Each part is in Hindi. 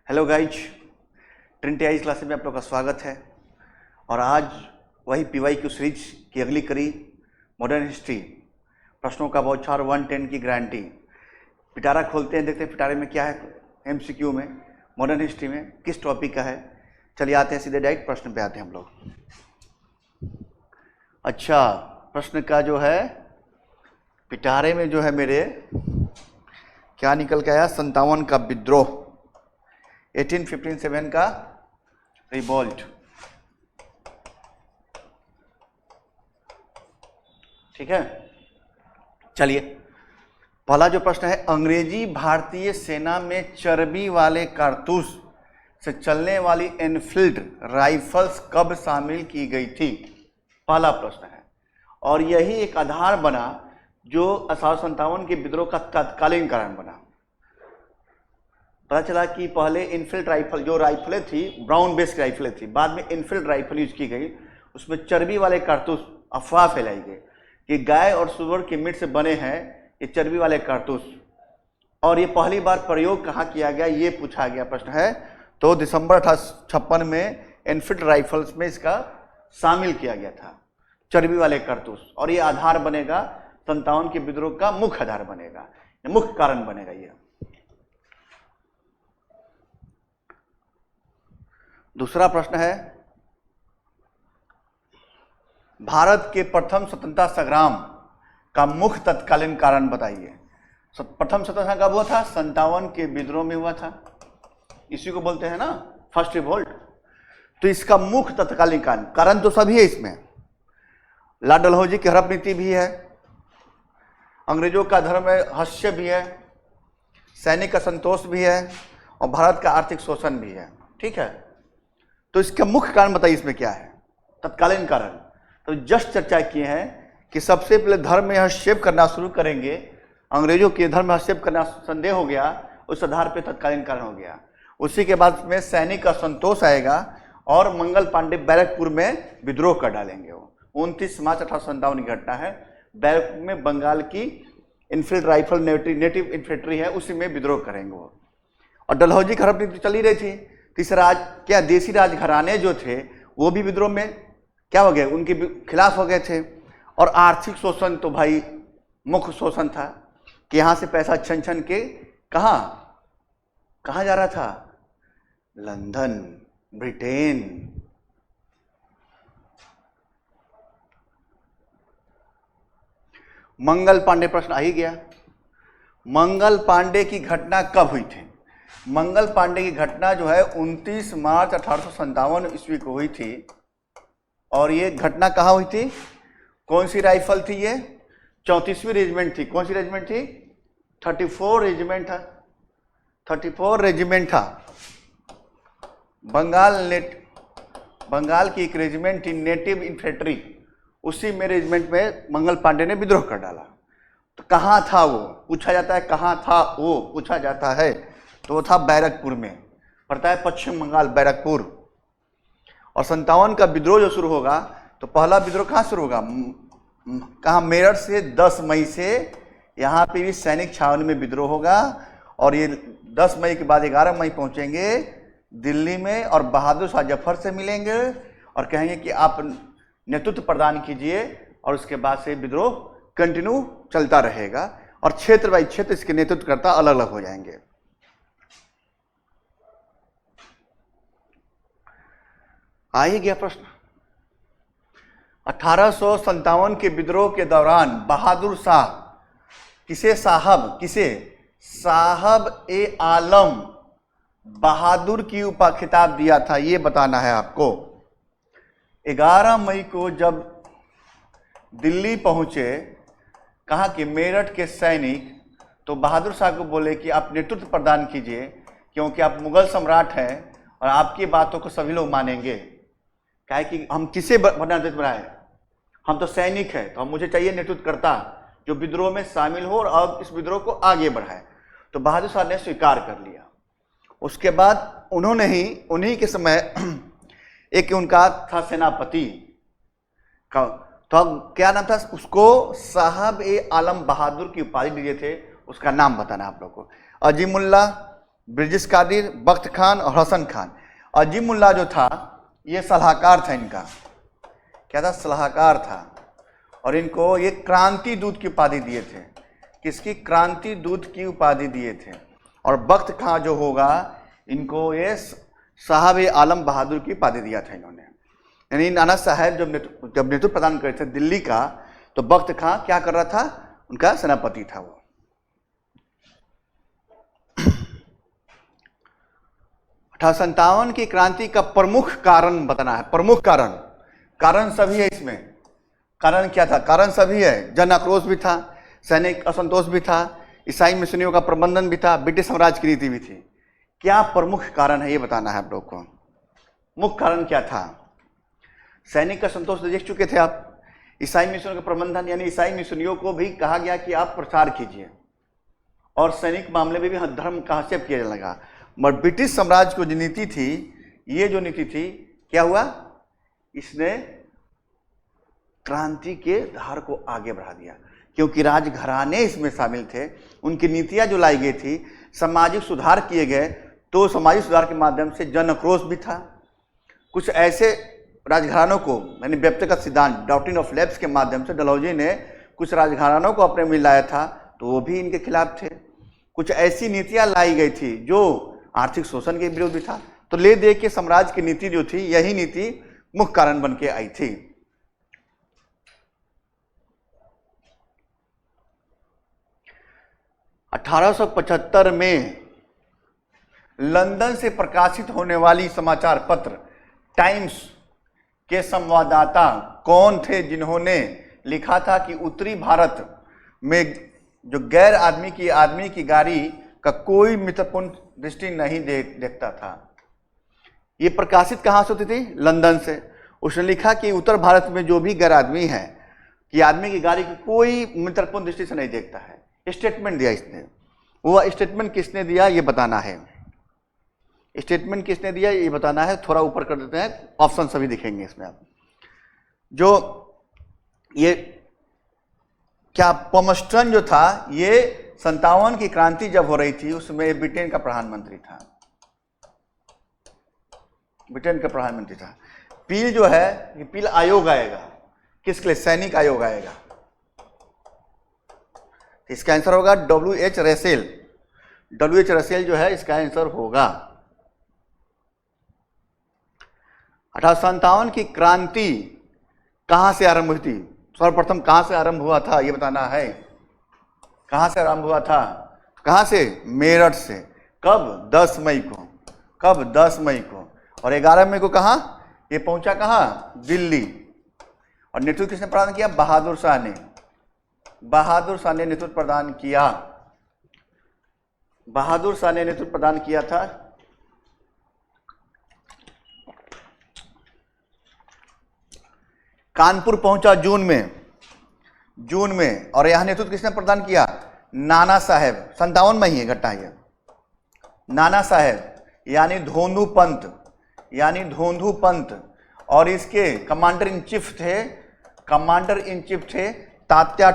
Hello guys, Trinity eyes classes में आप लोग का स्वागत है। और आज वही PYQ सीरीज की अगली कड़ी मॉडर्न हिस्ट्री, प्रश्नों का बौछार 110 की गारंटी। पिटारा खोलते हैं, देखते हैं पिटारे में क्या है। MCQ में मॉडर्न हिस्ट्री में किस टॉपिक का है। चलिए आते हैं सीधे डायरेक्ट प्रश्न पे आते हैं हम लोग। अच्छा, प्रश्न का जो है पिटारे में जो है मेरे क्या निकल के आया, 57 का विद्रोह, 1857 का रिवॉल्ट। ठीक है, चलिए पहला जो प्रश्न है, अंग्रेजी भारतीय सेना में चर्बी वाले कारतूस से चलने वाली एनफील्ड राइफल्स कब शामिल की गई थी। पहला प्रश्न है और यही एक आधार बना जो 1857 के विद्रोह का तत्कालीन कारण बना। पता चला कि पहले इनफील्ड राइफल जो राइफलें थी, ब्राउन बेस राइफलें थी, बाद में इनफील्ड राइफल यूज की गई। उसमें चर्बी वाले कारतूस, अफवाह फैलाई गई कि गाय और सुअर के मीट से बने हैं ये चर्बी वाले कारतूस। और ये पहली बार प्रयोग कहाँ किया गया, ये पूछा गया प्रश्न है। तो दिसंबर 1856 में इनफील्ड राइफल्स में इसका शामिल किया गया था, चर्बी वाले कारतूस। और ये आधार बनेगा 57 के विद्रोह का, मुख्य आधार बनेगा, मुख्य कारण बनेगा ये। दूसरा प्रश्न है, भारत के प्रथम स्वतंत्रता संग्राम का मुख्य तत्कालीन कारण बताइए। प्रथम स्वतंत्रता कब हुआ था? 57 के विद्रोह में हुआ था। इसी को बोलते हैं ना फर्स्ट रिवोल्ट। तो इसका मुख्य तत्कालीन कारण तो सभी है इसमें। लॉर्ड डलहौजी की हड़प नीति भी है, अंग्रेजों का धर्म में हस्तक्षेप भी है, सैनिक असंतोष भी है और भारत का आर्थिक शोषण भी है। ठीक है, तो इसका मुख्य कारण बताइए इसमें क्या है, तत्कालीन कारण। तो जस्ट चर्चा किए हैं कि सबसे पहले धर्म में हस्तक्षेप करना शुरू करेंगे, अंग्रेजों के धर्म में हस्तक्षेप करना संदेह हो गया, उस आधार पे तत्कालीन कारण हो गया। उसी के बाद में सैनिक असंतोष आएगा और मंगल पांडे बैरकपुर में विद्रोह कर डालेंगे। वो 29 मार्च 1857 की घटना है। बैरकपुर में बंगाल की इनफील्ड राइफल नेटिव इन्फेंट्री है, उसी में विद्रोह करेंगे वो। और डलहौजी की हड़प नीति चली रही थी। तीसरा क्या देसी राज घराने जो थे वो भी विद्रोह में क्या हो गए, उनके खिलाफ हो गए थे। और आर्थिक शोषण तो भाई मुख्य शोषण था कि यहाँ से पैसा छन छन के कहाँ जा रहा था, लंदन, ब्रिटेन। मंगल पांडे प्रश्न आ ही गया। मंगल पांडे की घटना कब हुई थी? मंगल पांडे की घटना जो है 29 मार्च 1857 ईस्वी को हुई थी। और ये घटना कहाँ हुई थी, कौन सी राइफल थी ये? 34वीं रेजिमेंट थी। कौन सी रेजिमेंट थी? 34 रेजिमेंट था। 34 रेजिमेंट था। बंगाल की एक रेजिमेंट थी नेटिव इन्फेंट्री, उसी में रेजिमेंट में मंगल पांडे ने विद्रोह कर डाला। तो कहाँ था वो, पूछा जाता है, कहाँ था वो पूछा जाता है। तो वो था बैरकपुर में, पड़ता है पश्चिम बंगाल, बैरकपुर। और 57 का विद्रोह जो शुरू होगा, तो पहला विद्रोह कहाँ शुरू होगा, कहाँ, मेरठ से 10 मई से यहाँ पे भी सैनिक छावनी में विद्रोह होगा। और ये 10 मई के बाद 11 मई पहुँचेंगे दिल्ली में और बहादुर शाह जफर से मिलेंगे और कहेंगे कि आप नेतृत्व प्रदान कीजिए। और उसके बाद से विद्रोह कंटिन्यू चलता रहेगा और क्षेत्र बाई क्षेत्र इसके नेतृत्वकर्ता अलग अलग हो जाएंगे। आ ही गया प्रश्न। 1857 के विद्रोह के दौरान बहादुर शाह किसे साहब ए आलम बहादुर की खिताब दिया था, ये बताना है आपको। 11 मई को जब दिल्ली पहुंचे, कहा कि मेरठ के सैनिक, तो बहादुर शाह को बोले कि आप नेतृत्व प्रदान कीजिए, क्योंकि आप मुगल सम्राट हैं और आपकी बातों को सभी लोग मानेंगे। कहे कि हम किसे बनाए, हम तो सैनिक हैं, तो हम मुझे चाहिए नेतृत्वकर्ता जो विद्रोह में शामिल हो और अब इस विद्रोह को आगे बढ़ाए। तो बहादुर शाह ने स्वीकार कर लिया। उसके बाद उन्होंने ही, उन्हीं के समय एक उनका था सेनापति का, तो क्या नाम था उसको, साहब ए आलम बहादुर की उपाधि दिए थे, उसका नाम बताना आप लोग को। अजीमुल्ला ब्रिजिस कादिर, बख्त खान और हसन खान। अजीमुल्लाह जो था ये सलाहकार था, इनका क्या था, सलाहकार था। और इनको ये क्रांति दूत की उपाधि दिए थे। किसकी? क्रांति दूत की उपाधि दिए थे। और बख्त खां जो होगा इनको ये साहब आलम बहादुर की उपाधि दिया था इन्होंने। यानी नाना साहब जब नेतृत्व प्रदान कर रहे थे दिल्ली का, तो बख्त खां क्या कर रहा था? उनका सेनापति था वो। 1857 की क्रांति का प्रमुख कारण बताना है। प्रमुख कारण सभी है इसमें। कारण क्या था? कारण सभी है। जन आक्रोश भी था, सैनिक असंतोष भी था, ईसाई मिशनरियों का प्रबंधन भी था, ब्रिटिश साम्राज्य की नीति भी थी। क्या प्रमुख कारण है ये बताना है आप लोग को। मुख्य कारण क्या था? सैनिक का संतोष देख चुके थे आप। ईसाई मिशनरियों का प्रबंधन, यानी ईसाई मिशनरियों को भी कहा गया कि आप प्रचार कीजिए, और सैनिक मामले में भी धर्म का हस्तक्षेप किया जाने लगा। मगर ब्रिटिश साम्राज्य को जो नीति थी, ये जो नीति थी, क्या हुआ? इसने क्रांति के धार को आगे बढ़ा दिया, क्योंकि राजघराने इसमें शामिल थे। उनकी नीतियां जो लाई गई थी, सामाजिक सुधार किए गए, तो सामाजिक सुधार के माध्यम से जन आक्रोश भी था। कुछ ऐसे राजघरानों को, यानी व्यक्तिगत सिद्धांत डॉक्ट्रिन ऑफ लैप्स के माध्यम से डलहौजी ने कुछ राजघरानों को अपने में लाया था, तो वो भी इनके खिलाफ थे। कुछ ऐसी नीतियां लाई गई थी जो आर्थिक शोषण के विरोध भी था। तो ले दे के साम्राज्य की नीति जो थी, यही नीति मुख्य कारण बन के आई थी। (1875) में लंदन से प्रकाशित होने वाली समाचार पत्र टाइम्स के संवाददाता कौन थे, जिन्होंने लिखा था कि उत्तरी भारत में जो गैर आदमी की गाड़ी का कोई मित्रपूर्ण दृष्टि नहीं देखता था। ये प्रकाशित कहाँ से होती थी? लंदन से। उसने लिखा कि उत्तर भारत में जो भी गैर आदमी है कि आदमी की गाड़ी की कोई मित्रपूर्ण दृष्टि से नहीं देखता है। स्टेटमेंट दिया इसने। वो स्टेटमेंट किसने दिया ये बताना है। स्टेटमेंट किसने दिया ये बताना है। थोड़ा ऊपर कर देते हैं, ऑप्शन सभी दिखेंगे इसमें आप। जो ये क्या पॉमस्टन जो था, ये 57 की क्रांति जब हो रही थी, उसमें ब्रिटेन का प्रधानमंत्री था। ब्रिटेन का प्रधानमंत्री था। पील जो है, ये पील आयोग आएगा किसके लिए? सैनिक आयोग आएगा। इसका आंसर होगा WH रसेल। WH रसेल जो है इसका आंसर होगा। 1857 की क्रांति कहां से आरंभ हुई थी? सर्वप्रथम कहां से आरंभ हुआ था ये बताना है। कहां से आरंभ हुआ था? कहां से? मेरठ से। कब? 10 मई को। कब? 10 मई को। और 11 मई को कहां ये पहुंचा? कहां? दिल्ली। और नेतृत्व किसने प्रदान किया? बहादुर शाह ने। बहादुर शाह ने नेतृत्व प्रदान किया। बहादुर शाह ने नेतृत्व प्रदान किया था। कानपुर पहुंचा जून में। और यहां नेतृत्व किसने प्रदान किया? नाना साहेब। 57 में ही है घटना ये। नाना साहेब यानी धोंधू पंत। और इसके कमांडर इन चीफ थे तात्या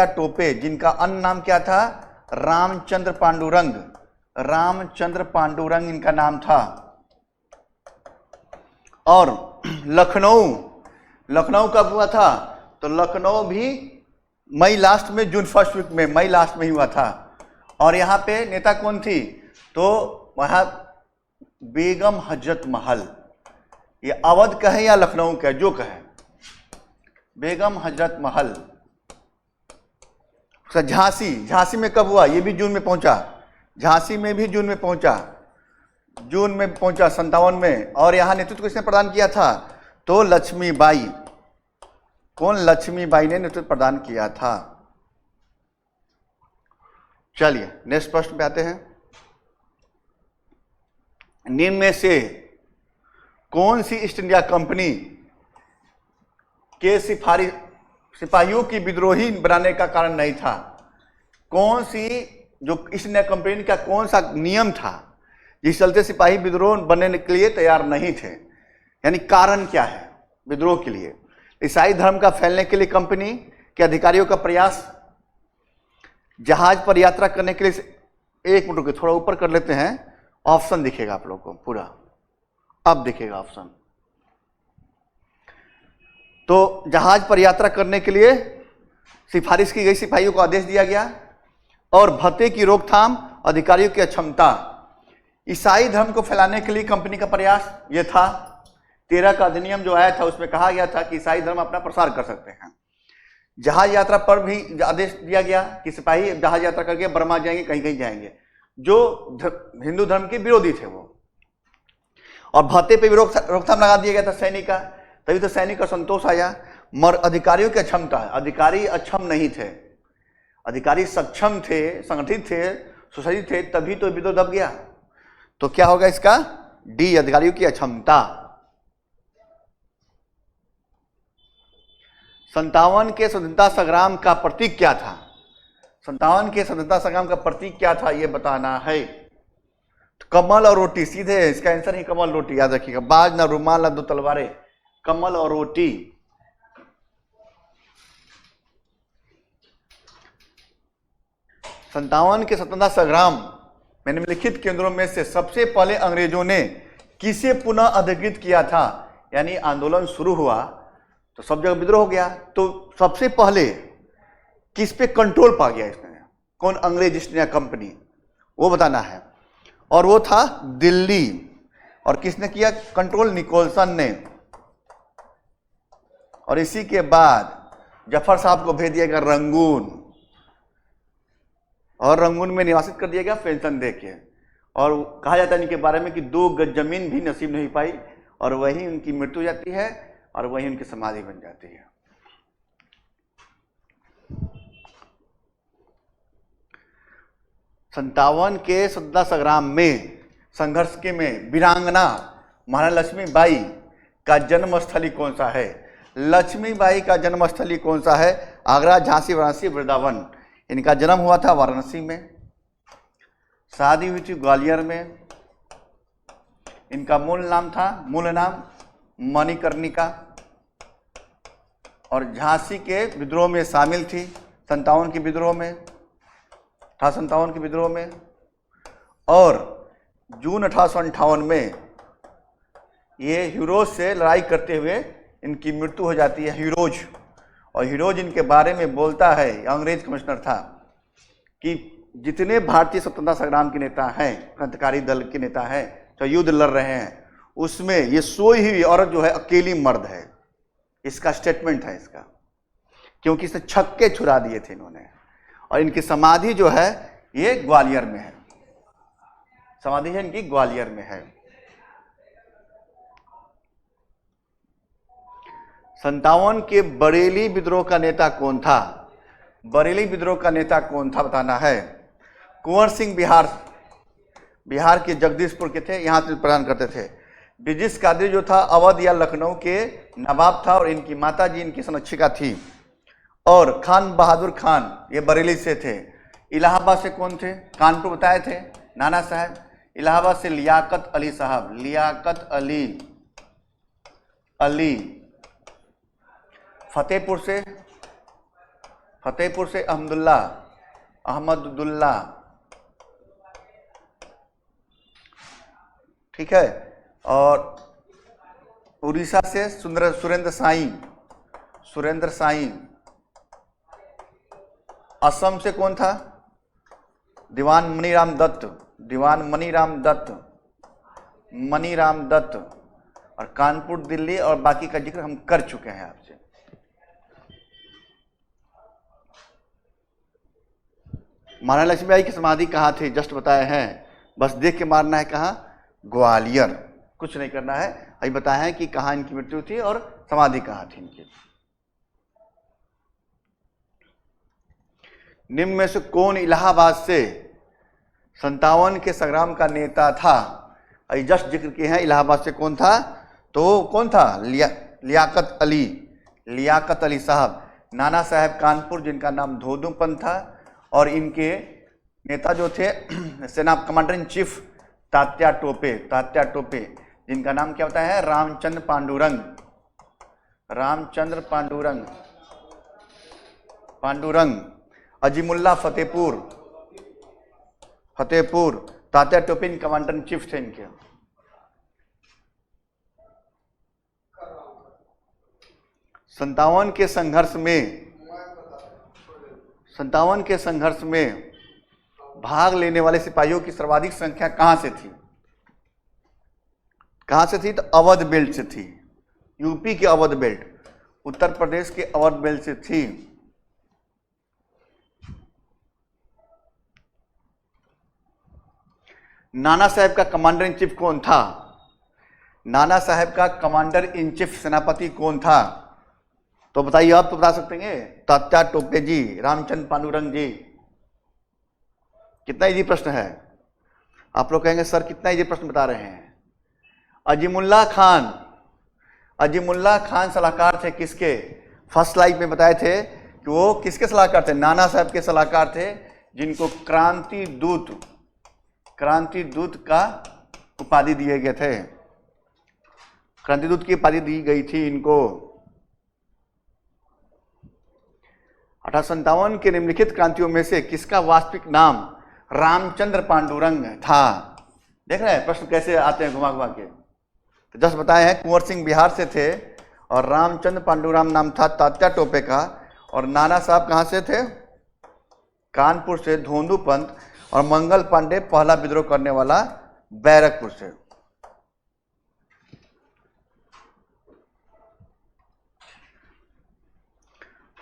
टोपे, जिनका अन्य नाम क्या था? रामचंद्र पांडुरंग इनका नाम था। और लखनऊ कब हुआ था? तो लखनऊ भी मई लास्ट में, जून फर्स्ट वीक में, मई लास्ट में ही हुआ था। और यहाँ पे नेता कौन थी? तो वहाँ बेगम हजरत महल। ये अवध का है या लखनऊ का है? जो कहे बेगम हजरत महल। झांसी में कब हुआ? ये भी जून में पहुंचा। झांसी में भी जून में पहुंचा। 57 में। और यहां नेतृत्व किसने प्रदान किया था? तो लक्ष्मीबाई। कौन? लक्ष्मीबाई ने नेतृत्व प्रदान किया था। चलिए नेक्स्ट प्रश्न पे आते हैं। निम्न में से कौन सी ईस्ट इंडिया कंपनी के सिपाहियों की विद्रोही बनाने का कारण नहीं था? कौन सी जो ईस्ट इंडिया कंपनी का कौन सा नियम था जिस चलते सिपाही विद्रोह बनने के लिए तैयार नहीं थे? यानी कारण क्या है विद्रोह के लिए? ईसाई धर्म का फैलने के लिए कंपनी के अधिकारियों का प्रयास, जहाज पर यात्रा करने के लिए एक मिनट रुके, थोड़ा ऊपर कर लेते हैं, ऑप्शन दिखेगा आप लोग को पूरा, अब दिखेगा ऑप्शन। तो जहाज पर यात्रा करने के लिए सिफारिश की गई, सिपाहियों को आदेश दिया गया। और भत्ते की रोकथाम, अधिकारियों की अक्षमता। ईसाई धर्म को फैलाने के लिए कंपनी का प्रयास यह था। 13 का अधिनियम जो आया था उसमें कहा गया था कि ईसाई धर्म अपना प्रसार कर सकते हैं। जहाज यात्रा पर भी आदेश दिया गया कि सिपाही जहाज यात्रा करके बर्मा जाएंगे, कहीं कहीं जाएंगे, जो हिंदू धर्म के विरोधी थे वो। और भत्ते पे भी रोकथाम लगा दिया गया था सैनिक का, तभी तो सैनिक का संतोष आया। मगर अधिकारियों की अक्षमता, अधिकारी अक्षम नहीं थे, अधिकारी सक्षम थे, संगठित थे, सुसज्जित थे, तभी तो विद्रोह दब गया। तो क्या होगा इसका? डी, अधिकारियों की अक्षमता। 57 के स्वतंत्रता संग्राम का प्रतीक क्या था? 57 के स्वतंत्रता संग्राम का प्रतीक क्या था ये बताना है। तो कमल और रोटी, सीधे इसका आंसर ही कमल रोटी, याद रखिएगा। बाज ना रुमाल ना दो तलवारें, कमल और रोटी। 57 के स्वतंत्रता संग्राम में निम्नलिखित केंद्रों में से सबसे पहले अंग्रेजों ने किसे पुनः अधिकृत किया था? यानी आंदोलन शुरू हुआ तो सब जगह विद्रोह हो गया, तो सबसे पहले किस पे कंट्रोल पा गया इसने? कौन अंग्रेज ईस्ट इंडिया कंपनी, वो बताना है। और वो था दिल्ली। और किसने किया कंट्रोल? निकोलसन ने। और इसी के बाद जफर साहब को भेज दिया गया रंगून, और रंगून में निवासित कर दिया गया पेंशन देके। और कहा जाता है इनके बारे में कि 2 गज जमीन भी नसीब नहीं पाई, और वहीं उनकी मृत्यु हो जाती है और वहीं उनकी समाधि बन जाती है। संतावन के स्वतंत्रता संग्राम में संघर्ष के में वीरांगना महारानी लक्ष्मीबाई का जन्मस्थली कौन सा है? लक्ष्मीबाई का जन्मस्थली कौन सा है? आगरा, झांसी, वाराणसी, वृंदावन। इनका जन्म हुआ था वाराणसी में, शादी हुई थी ग्वालियर में। इनका मूल नाम मणिकर्णिका। और झांसी के विद्रोह में शामिल थी, 57 के विद्रोह में, 1857 के विद्रोह में। और जून 1858 में ये हीरोज से लड़ाई करते हुए इनकी मृत्यु हो जाती है। हीरोज, और हीरोज इनके बारे में बोलता है, अंग्रेज कमिश्नर था, कि जितने भारतीय स्वतंत्रता संग्राम के नेता हैं, क्रांतिकारी दल के नेता हैं, जो युद्ध लड़ रहे हैं, उसमें ये सोई हुई औरत जो है अकेली मर्द है। इसका स्टेटमेंट है इसका, क्योंकि इसे छक्के छुड़ा दिए थे इन्होंने। और इनकी समाधि जो है ये ग्वालियर में है, समाधि है इनकी ग्वालियर में है। 57 के बरेली विद्रोह का नेता कौन था? बरेली विद्रोह का नेता कौन था बताना है। कुंवर सिंह बिहार के जगदीशपुर के थे, यहां से प्रदान करते थे। ब्रिजेश कादरी जो था अवध या लखनऊ के नवाब था, और इनकी माता जी इनकी संरक्षिका थी। और खान बहादुर खान ये बरेली से थे। इलाहाबाद से कौन थे? कानपुर बताए थे, नाना साहब। इलाहाबाद से लियाकत अली साहब, लियाकत अली। फतेहपुर से अहमदुल्ला, ठीक है। और उड़ीसा से सुरेंद्र साई। असम से कौन था? दीवान मनीराम दत्त। और कानपुर, दिल्ली और बाकी का जिक्र हम कर चुके हैं आपसे। महारानी लक्ष्मीबाई की समाधि कहाँ थी? जस्ट बताए हैं, बस देख के मारना है। कहाँ? ग्वालियर, कुछ नहीं करना है। अभी बताया है कि कहाँ इनकी मृत्यु थी और समाधि कहाँ थी इनकी। निम्न में से कौन इलाहाबाद से 57 के संग्राम का नेता था? अभी जस्ट जिक्र किए हैं, इलाहाबाद से कौन था? तो कौन था? लियाकत अली साहब। नाना साहब कानपुर, जिनका नाम धोधुपन था। और इनके नेता जो थे सेना commander in chief Tatya Tope, जिनका नाम क्या होता है? Ramchandra Pandurang. Azimullah Fatehpur, Fatehpur, Tatya Tope commander in chief थे इनके। संतावन के संघर्ष में भाग लेने वाले सिपाहियों की सर्वाधिक संख्या कहां से थी? कहां से थी? तो अवध बेल्ट से थी। यूपी के अवध बेल्ट, उत्तर प्रदेश के अवध बेल्ट से थी। नाना साहब का कमांडर इन चीफ कौन था? नाना साहब का कमांडर इन चीफ सेनापति कौन था? तो बताइए, आप तो बता सकते हैं। तात्या टोपे जी, रामचंद्र पांडुरंग जी। कितना इजी प्रश्न है? आप लोग कहेंगे सर कितना इजी प्रश्न बता रहे हैं। अजीमुल्ला खान सलाहकार थे किसके? फर्स्ट स्लाइड में बताए थे कि वो किसके सलाहकार थे? नाना साहब के सलाहकार थे, जिनको क्रांति दूत का उपाधि दिए गए थे। क्रांति दूत की उपाधि दी गई थी इनको। 1857 के निम्नलिखित क्रांतियों में से किसका वास्तविक नाम रामचंद्र पांडुरंग था? देख रहे हैं प्रश्न कैसे आते हैं घुमा घुमा के। तो जस्ट बताए हैं, कुंवर सिंह बिहार से थे और रामचंद्र पांडुरंग नाम था तात्या टोपे का। और नाना साहब कहां से थे? कानपुर से, धोंदू पंत। और मंगल पांडे पहला विद्रोह करने वाला बैरकपुर से।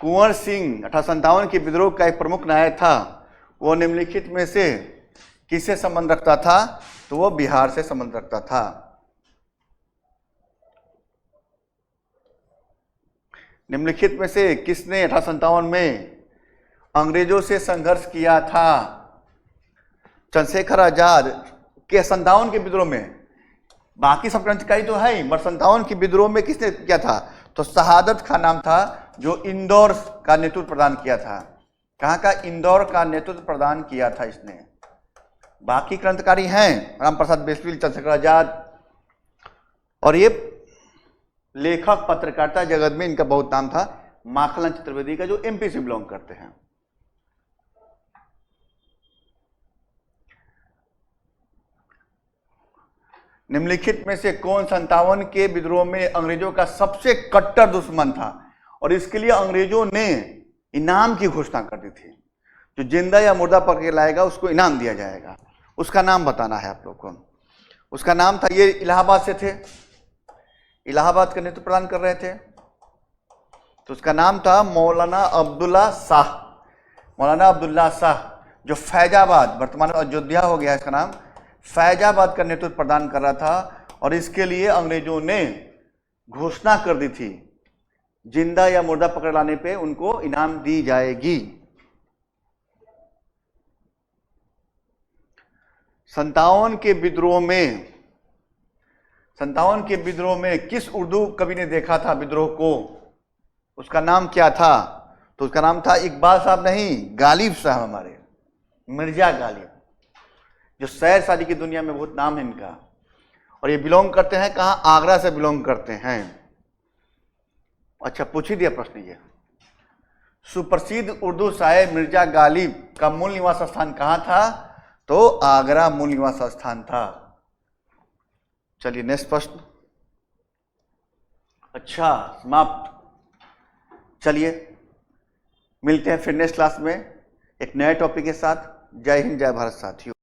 कुंवर सिंह 1857 के विद्रोह का एक प्रमुख नायक था। वो निम्नलिखित में से किससे संबंध रखता था? तो वो बिहार से संबंध रखता था। निम्नलिखित में से किसने 1857 में अंग्रेजों से संघर्ष किया था? चंद्रशेखर आजाद के 57 के विद्रोह में। बाकी सब क्रांतिकारी तो है ही, मगर 57 के विद्रोह में किसने किया था? तो शहादत खान नाम था, जो इंदौर का नेतृत्व प्रदान किया था। कहाँ का? इंदौर का नेतृत्व प्रदान किया था इसने। बाकी क्रांतिकारी हैं राम प्रसाद बिस्मिल, चंद्रशेखर आजाद। और ये लेखक पत्रकारिता जगत में इनका बहुत नाम था, माखनलाल चतुर्वेदी का, जो एमपी से बिलोंग करते हैं। निम्नलिखित में से कौन 57 के विद्रोह में अंग्रेजों का सबसे कट्टर दुश्मन था? और इसके लिए अंग्रेजों ने इनाम की घोषणा कर दी थी। जो जिंदा या मुर्दा पकड़ के लाएगा उसको इनाम दिया जाएगा। उसका नाम बताना है आप लोग को। उसका नाम था, ये इलाहाबाद से थे, इलाहाबाद का नेतृत्व प्रदान कर रहे थे। तो उसका नाम था मौलाना अब्दुल्ला शाह। मौलाना अब्दुल्ला शाह, जो फैजाबाद, वर्तमान अयोध्या हो गया इसका नाम, फैजाबाद का नेतृत्व प्रदान कर रहा था। और इसके लिए अंग्रेजों ने घोषणा कर दी थी, जिंदा या मुर्दा पकड़ लाने पे उनको इनाम दी जाएगी। 57 के विद्रोह में किस उर्दू कवि ने देखा था विद्रोह को? उसका नाम क्या था? तो उसका नाम था इकबाल साहब नहीं, गालिब साहब, हमारे मिर्जा गालिब, जो शहर शादी की दुनिया में बहुत नाम है इनका। और ये बिलोंग करते हैं कहाँ? आगरा से बिलोंग करते हैं। अच्छा, पूछ ही दिया प्रश्न ये। सुप्रसिद्ध उर्दू शायर मिर्जा गालिब का मूल निवास स्थान कहाँ था? तो आगरा मूल निवास स्थान था। चलिए नेक्स्ट प्रश्न। अच्छा, समाप्त। चलिए मिलते हैं फिर नेक्स्ट क्लास में एक नए टॉपिक के साथ। जय हिंद, जय भारत साथियों।